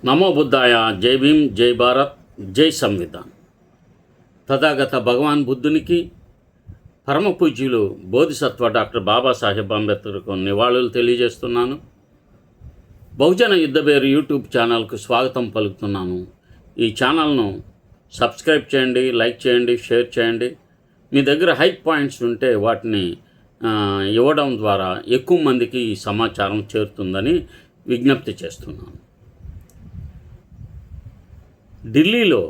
నమో బుద్ధాయ. జై భీమ్, జై భారత్, జై సంవిధాన్. తథాగత భగవాన్ బుద్ధునికి, పరమ పూజ్యులు బోధిసత్వ డాక్టర్ బాబాసాహెబ్ అంబేద్కర్కు నివాళులు తెలియజేస్తున్నాను. బహుజన యుద్ధబేరు యూట్యూబ్ ఛానల్కు స్వాగతం పలుకుతున్నాను. ఈ ఛానల్ను సబ్స్క్రైబ్ చేయండి, లైక్ చేయండి, షేర్ చేయండి. మీ దగ్గర హై పాయింట్స్ ఉంటే వాటిని ఇవ్వడం ద్వారా ఎక్కువ మందికి ఈ సమాచారం చేరుతుందని విజ్ఞప్తి చేస్తున్నాను. ఢిల్లీలో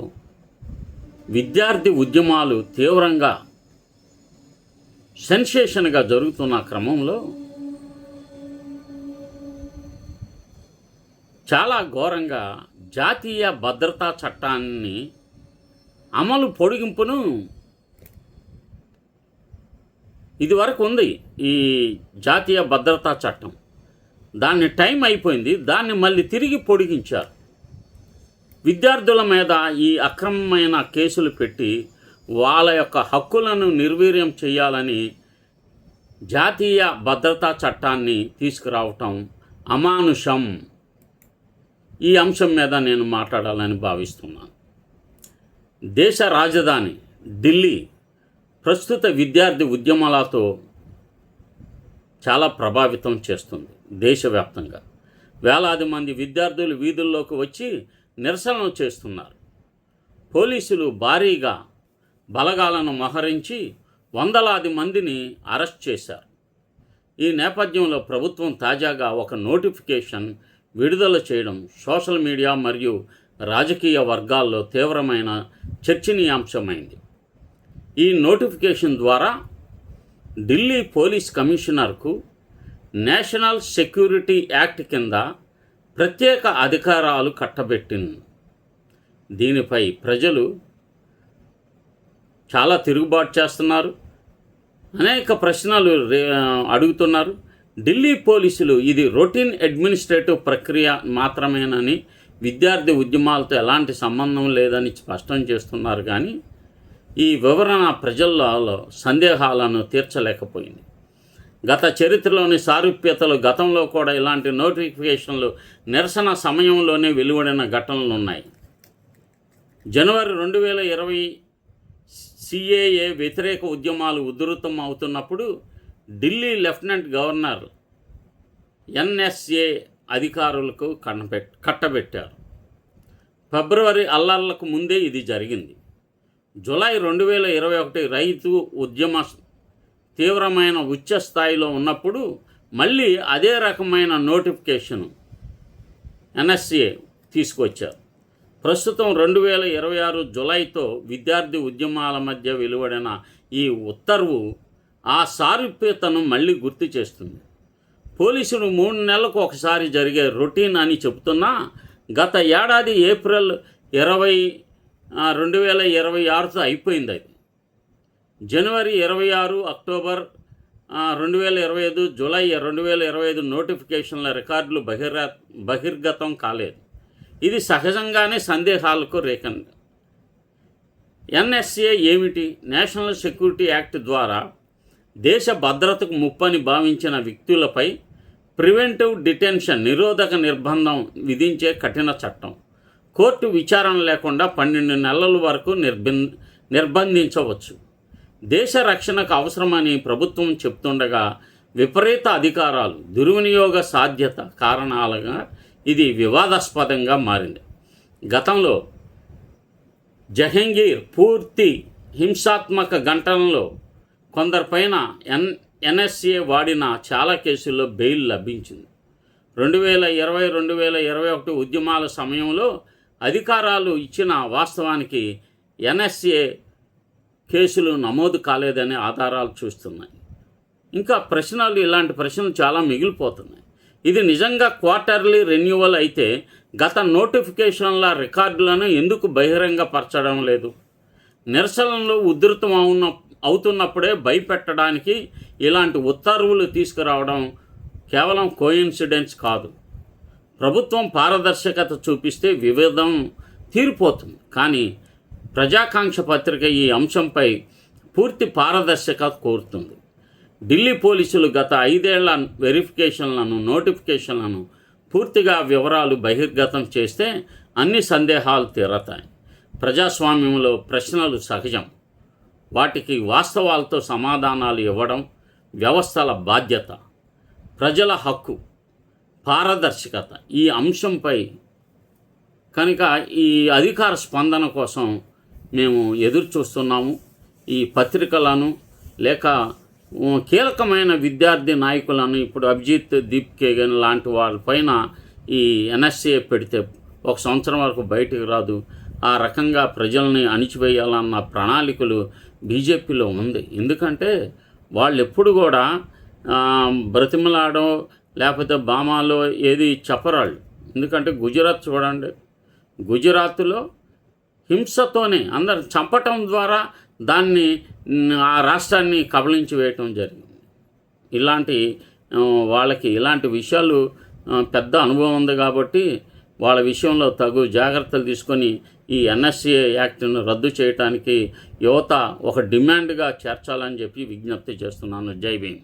విద్యార్థి ఉద్యమాలు తీవ్రంగా సెన్సేషన్గా జరుగుతున్న క్రమంలో చాలా ఘోరంగా జాతీయ భద్రతా చట్టాన్ని అమలు పొడిగింపును ఇదివరకు ఉంది ఈ జాతీయ భద్రతా చట్టం. దాని టైం అయిపోయింది, దాన్ని మళ్ళీ తిరిగి పొడిగించారు. విద్యార్థుల మీద ఈ అక్రమమైన కేసులు పెట్టి వాళ్ళ యొక్క హక్కులను నిర్వీర్యం చేయాలని జాతీయ భద్రతా చట్టాన్ని తీసుకురావటం అమానుషం. ఈ అంశం మీద నేను మాట్లాడాలని భావిస్తున్నాను. దేశ రాజధాని ఢిల్లీ ప్రస్తుత విద్యార్థి ఉద్యమాలతో చాలా ప్రభావితం చేస్తుంది. దేశవ్యాప్తంగా వేలాది మంది విద్యార్థులు వీధుల్లోకి వచ్చి నిరసనలు చేస్తున్నారు. పోలీసులు భారీగా బలగాలను మోహరించి వందలాది మందిని అరెస్ట్ చేశారు. ఈ నేపథ్యంలో ప్రభుత్వం తాజాగా ఒక నోటిఫికేషన్ విడుదల చేయడం సోషల్ మీడియా మరియు రాజకీయ వర్గాల్లో తీవ్రమైన చర్చనీయాంశమైంది. ఈ నోటిఫికేషన్ ద్వారా ఢిల్లీ పోలీస్ కమిషనర్కు నేషనల్ సెక్యూరిటీ యాక్ట్ కింద ప్రత్యేక అధికారాలు కట్టబెట్టింది. దీనిపై ప్రజలు చాలా తిరుగుబాటు చేస్తున్నారు, అనేక ప్రశ్నలు అడుగుతున్నారు. ఢిల్లీ పోలీసులు ఇది రొటీన్ అడ్మినిస్ట్రేటివ్ ప్రక్రియ మాత్రమేనని, విద్యార్థి ఉద్యమాలతో ఎలాంటి సంబంధం లేదని స్పష్టం చేస్తున్నారు. కానీ ఈ వివరణ ప్రజల్లో సందేహాలను తీర్చలేకపోయింది. గత చరిత్రలోని సారూప్యతలు గతంలో కూడా ఇలాంటి నోటిఫికేషన్లు నిరసన సమయంలోనే వెలువడిన ఘటనలు ఉన్నాయి. జనవరి 2020 సిఏఏ వ్యతిరేక ఉద్యమాలు ఉధృతం అవుతున్నప్పుడు ఢిల్లీ లెఫ్టినెంట్ గవర్నర్ ఎన్ఎస్ఏ అధికారులకు కట్టబెట్టారు. ఫిబ్రవరి అల్లర్లకు ముందే ఇది జరిగింది. జూలై 2021 రైతు ఉద్యమ తీవ్రమైన ఉచ్చ స్థాయిలో ఉన్నప్పుడు మళ్ళీ అదే రకమైన నోటిఫికేషన్ ఎన్ఎస్ఏ తీసుకొచ్చారు. ప్రస్తుతం 2026 జూలైతో విద్యార్థి ఉద్యమాల మధ్య వెలువడిన ఈ ఉత్తర్వు ఆ సారూప్యతను మళ్ళీ గుర్తు చేస్తుంది. పోలీసులు 3 నెలలకు ఒకసారి జరిగే రొటీన్ అని చెబుతున్నా గత ఏడాది ఏప్రిల్ 2026తో అయిపోయింది. అది జనవరి 26, అక్టోబర్ 2025, జూలై 2025 నోటిఫికేషన్ల రికార్డులు బహిర్గతం కాలేదు. ఇది సహజంగానే సందేహాలకు రేఖండి. ఎన్ఎస్ఏ ఏమిటి? నేషనల్ సెక్యూరిటీ యాక్ట్ ద్వారా దేశ భద్రతకు ముప్పని భావించిన వ్యక్తులపై ప్రివెంటివ్ డిటెన్షన్ నిరోధక నిర్బంధం విధించే కఠిన చట్టం. కోర్టు విచారణ లేకుండా 12 నెలల వరకు నిర్బంధించవచ్చు. దేశ రక్షణకు అవసరమని ప్రభుత్వం చెప్తుండగా విపరీత అధికారాలు, దుర్వినియోగ సాధ్యత కారణాలుగా ఇది వివాదాస్పదంగా మారింది. గతంలో జహంగీర్ పూర్తి హింసాత్మక ఘటనలో కొందరిపైన ఎన్ఎస్ఏ వాడిన చాలా కేసుల్లో బెయిల్ లభించింది. 2020-2021 ఉద్యమాల సమయంలో అధికారాలు ఇచ్చిన వాస్తవానికి ఎన్ఎస్ఏ కేసులు నమోదు కాలేదనే ఆధారాలు చూస్తున్నాయి. ఇంకా ఇలాంటి ప్రశ్నలు చాలా మిగిలిపోతున్నాయి. ఇది నిజంగా క్వార్టర్లీ రెన్యువల్ అయితే గత నోటిఫికేషన్ల రికార్డులను ఎందుకు బహిరంగపరచడం లేదు? నిరసనలు ఉధృతం అవుతున్నప్పుడే భయపెట్టడానికి ఇలాంటి ఉత్తర్వులు తీసుకురావడం కేవలం కోయిన్సిడెన్స్ కాదు. ప్రభుత్వం పారదర్శకత చూపిస్తే వివాదం తీరిపోతుంది. కానీ ప్రజాకాంక్ష పత్రిక ఈ అంశంపై పూర్తి పారదర్శకత కోరుతుంది. ఢిల్లీ పోలీసులు గత 5 ఏళ్ల నోటిఫికేషన్లను పూర్తిగా వివరాలు బహిర్గతం చేస్తే అన్ని సందేహాలు తీరతాయి. ప్రజాస్వామ్యంలో ప్రశ్నలు సహజం. వాటికి వాస్తవాలతో సమాధానాలు ఇవ్వడం వ్యవస్థల బాధ్యత. ప్రజల హక్కు, పారదర్శకత ఈ అంశంపై కనుక ఈ అధికార స్పందన కోసం మేము ఎదురు చూస్తున్నాము. ఈ పత్రికలను లేక కీలకమైన విద్యార్థి నాయకులను ఇప్పుడు అభిజిత్ దీప్కేగన్ లాంటి వాళ్ళపైన ఈ ఎన్ఎస్ఏ పెడితే 1 సంవత్సరం వరకు బయటకు రాదు. ఆ రకంగా ప్రజల్ని అణిచివేయాలన్న ప్రణాళికలు బీజేపీలో ఉంది. ఎందుకంటే వాళ్ళు ఎప్పుడు కూడా బ్రతిమలాడో లేకపోతే బామాలో ఏది చెప్పరాళ్ళు. ఎందుకంటే గుజరాత్ చూడండి, గుజరాత్లో హింసతోనే అందరు చంపటం ద్వారా దాన్ని ఆ రాష్ట్రాన్ని కబళించి వేయటం జరిగింది. వాళ్ళకి ఇలాంటి విషయాలు పెద్ద అనుభవం ఉంది కాబట్టి వాళ్ళ విషయంలో తగు జాగ్రత్తలు తీసుకొని ఈ ఎన్ఎస్ఏ యాక్ట్ను రద్దు చేయడానికి యువత ఒక డిమాండ్గా చేర్చాలని చెప్పి విజ్ఞప్తి చేస్తున్నాను. జై భీమ్.